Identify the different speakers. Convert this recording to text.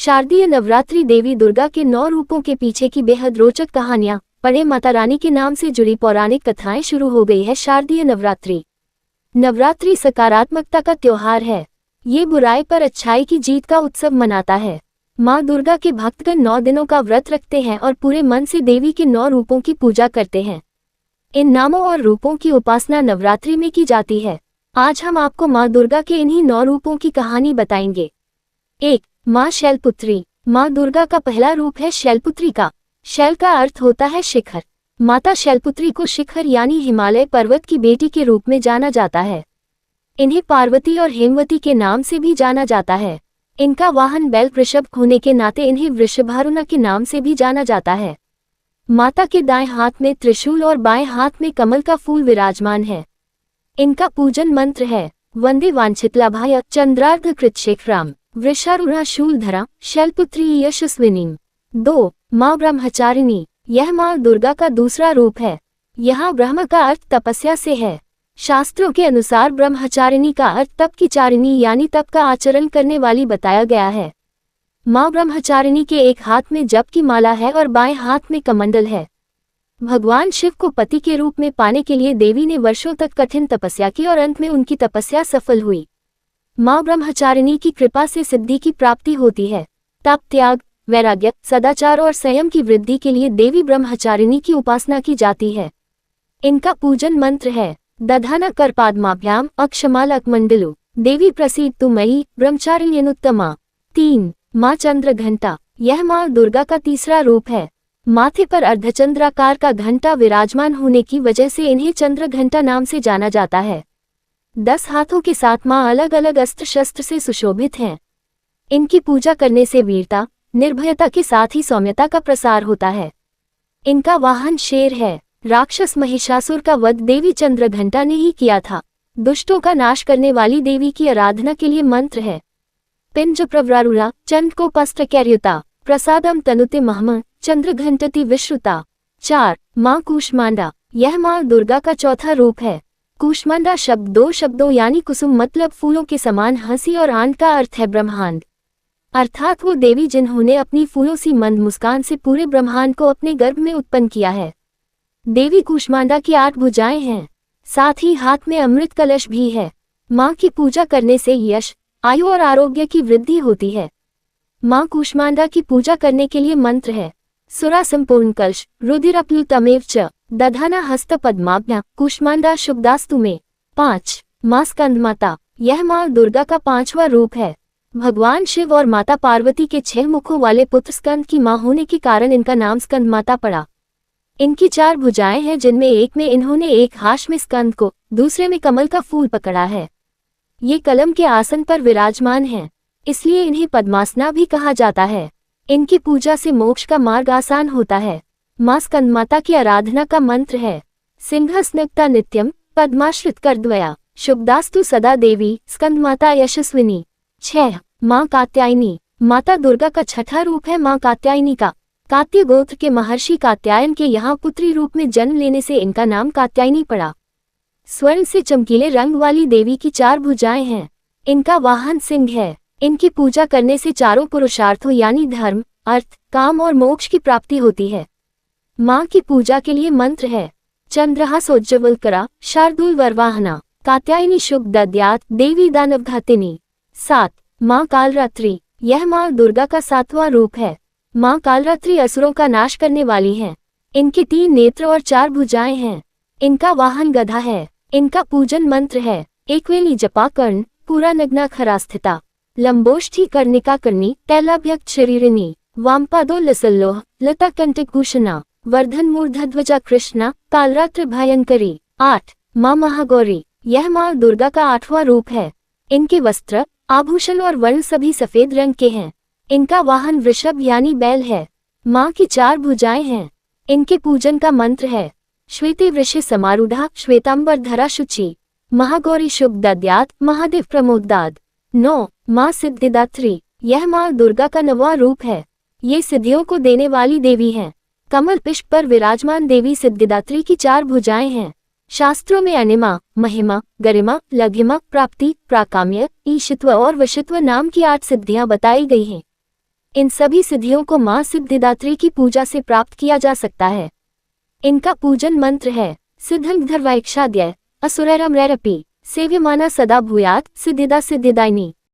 Speaker 1: शारदीय नवरात्रि देवी दुर्गा के 9 रूपों के पीछे की बेहद रोचक कहानियां पढ़े। माता रानी के नाम से जुड़ी पौराणिक कथाएं शुरू हो गई है। शारदीय नवरात्रि नवरात्रि सकारात्मकता का त्योहार है। ये बुराई पर अच्छाई की जीत का उत्सव मनाता है। माँ दुर्गा के भक्तगण 9 दिनों का व्रत रखते हैं और पूरे मन से देवी के 9 रूपों की पूजा करते हैं। इन नामों और रूपों की उपासना नवरात्रि में की जाती है। आज हम आपको माँ दुर्गा के इन्हीं 9 रूपों की कहानी बताएंगे। 1. माँ शैलपुत्री। माँ दुर्गा का पहला रूप है शैलपुत्री का। शैल का अर्थ होता है शिखर। माता शैलपुत्री को शिखर यानी हिमालय पर्वत की बेटी के रूप में जाना जाता है। इन्हें पार्वती और हेमवती के नाम से भी जाना जाता है। इनका वाहन बैल वृषभ होने के नाते इन्हें वृषभारुणा के नाम से भी जाना जाता है। माता के दाएं हाथ में त्रिशूल और बाएं हाथ में कमल का फूल विराजमान है। इनका पूजन मंत्र है वंदे वांछितलाभाय चंद्रार्धकृत शेखराम वृषारूढ़ा शूलधरा शैलपुत्री यशस्विनी। 2. माँ ब्रह्मचारिणी। यह माँ दुर्गा का दूसरा रूप है। यहाँ ब्रह्म का अर्थ तपस्या से है। शास्त्रों के अनुसार ब्रह्मचारिणी का अर्थ तप की चारिणी यानी तप का आचरण करने वाली बताया गया है। माँ ब्रह्मचारिणी के एक हाथ में जप की माला है और बाएं हाथ में कमंडल है। भगवान शिव को पति के रूप में पाने के लिए देवी ने वर्षों तक कठिन तपस्या की और अंत में उनकी तपस्या सफल हुई। माँ ब्रह्मचारिणी की कृपा से सिद्धि की प्राप्ति होती है। तप, त्याग, वैराग्य, सदाचार और संयम की वृद्धि के लिए देवी ब्रह्मचारिणी की उपासना की जाती है। इनका पूजन मंत्र है दधाना करपाद्माभ्याम अक्षमालकमंडलु देवी प्रसीदतु मयि ब्रह्मचारिण्यनुत्तमा। 3. माँ चंद्रघंटा। यह माँ दुर्गा का तीसरा रूप है। माथे पर अर्धचंद्राकार का घंटा विराजमान होने की वजह से इन्हें चंद्रघंटा नाम से जाना जाता है। 10 हाथों के साथ माँ अलग अलग अस्त्र शस्त्र से सुशोभित हैं। इनकी पूजा करने से वीरता, निर्भयता के साथ ही सौम्यता का प्रसार होता है। इनका वाहन शेर है। राक्षस महिषासुर का वध देवी चंद्रघंटा ने ही किया था। दुष्टों का नाश करने वाली देवी की आराधना के लिए मंत्र है पिंज प्रवरारूढ़ा चंद्रकोपस्त्रकैर्युता प्रसादम तनुते महम चंद्रघंटति विश्रुता। 4. माँ कूष्मांडा। यह माँ दुर्गा का चौथा रूप है। कूष्मांडा शब्द 2 शब्दों यानी कुसुम मतलब फूलों के समान हंसी और आंड का अर्थ है ब्रह्मांड। अर्थात वो देवी जिन्होंने अपनी फूलों सी मंद मुस्कान से पूरे ब्रह्मांड को अपने गर्भ में उत्पन्न किया है। देवी कूष्मांडा की 8 भुजाएं हैं। साथ ही हाथ में अमृत कलश भी है। माँ की पूजा करने से यश, आयु और आरोग्य की वृद्धि होती है। माँ कूष्मांडा की पूजा करने के लिए मंत्र है सुरा संपूर्ण कलश रुधिरप्लुतमेव च दधाना हस्त पद्माभ्या कूष्मांडा शुभदास्तु में। 5. माँ स्कंदमाता। यह माँ दुर्गा का 5वां रूप है। भगवान शिव और माता पार्वती के 6 मुखों वाले पुत्र स्कंद की माँ होने के कारण इनका नाम स्कंदमाता पड़ा। इनकी 4 भुजाएं हैं जिनमें एक में इन्होंने एक हाथ में स्कंद को, दूसरे में कमल का फूल पकड़ा है। ये कलम के आसन पर विराजमान हैं, इसलिए इन्हें पद्मासना भी कहा जाता है। इनकी पूजा से मोक्ष का मार्ग आसान होता है। माँ स्कंदमाता की आराधना का मंत्र है सिंहस्नग्ता नित्यम पद्माश्रित करद्वया शुभदास्तु सदा देवी स्कंदमाता यशस्विनी। 6. माँ कात्यायनी। माता दुर्गा का 6ठा रूप है माँ कात्यायनी का। कात्य गोत्र के महर्षि कात्यायन के यहाँ पुत्री रूप में जन्म लेने से इनका नाम कात्यायनी पड़ा। स्वर्ण से चमकीले रंग वाली देवी की 4 भुजाएं हैं। इनका वाहन सिंह है। इनकी पूजा करने से चारों पुरुषार्थों यानी धर्म, अर्थ, काम और मोक्ष की प्राप्ति होती है। माँ की पूजा के लिए मंत्र है चंद्रहासोज्ज्वलकरा शार्दूल वरवाहना कात्यायनी शुभ दद्यात देवी दानवघातिनी। 7. माँ कालरात्रि। यह माँ दुर्गा का 7वां रूप है। माँ कालरात्रि असुरों का नाश करने वाली हैं। इनके 3 नेत्र और 4 भुजाएं हैं। इनका वाहन गधा है। इनका पूजन मंत्र है एकवेली जपा कर्ण पूरा नग्ना खरास्थिता लंबोष्ठी कर्णिका कर्णी तैलाभ्यक्त शरीरिणी वामपादो लसल्लोह लता कंटकभूषणा वर्धन मूर्धध्वजा कृष्णा कालरात्र भयंकरी। 8. माँ महागौरी। यह माँ दुर्गा का 8वां रूप है। इनके वस्त्र, आभूषण और वर्ण सभी सफेद रंग के हैं। इनका वाहन वृषभ यानी बैल है। माँ की 4 भुजाएं हैं। इनके पूजन का मंत्र है श्वेते वृषे समारूढ़ा श्वेतांबर धरा शुचि महागौरी शुभ दद्यात महादेव प्रमोदाद। 9. माँ सिद्धिदात्री। यह माँ दुर्गा का 9वां रूप है। ये सिद्धियों को देने वाली देवी हैं। कमल पुष्प पर विराजमान देवी सिद्धिदात्री की 4 भुजाएं हैं। शास्त्रों में अनिमा, महिमा, गरिमा, लघिमा, प्राप्ति, प्राकाम्य, ईशित्व और वशित्व नाम की 8 सिद्धियां बताई गई हैं। इन सभी सिद्धियों को मां सिद्धिदात्री की पूजा से प्राप्त किया जा सकता है। इनका पूजन मंत्र है सिद्धं धर्वाइक्षाद्य असुरैरमरैरपि सेव्यमाना सदा भूयात् सिद्धिदा सिद्धिदायिनी।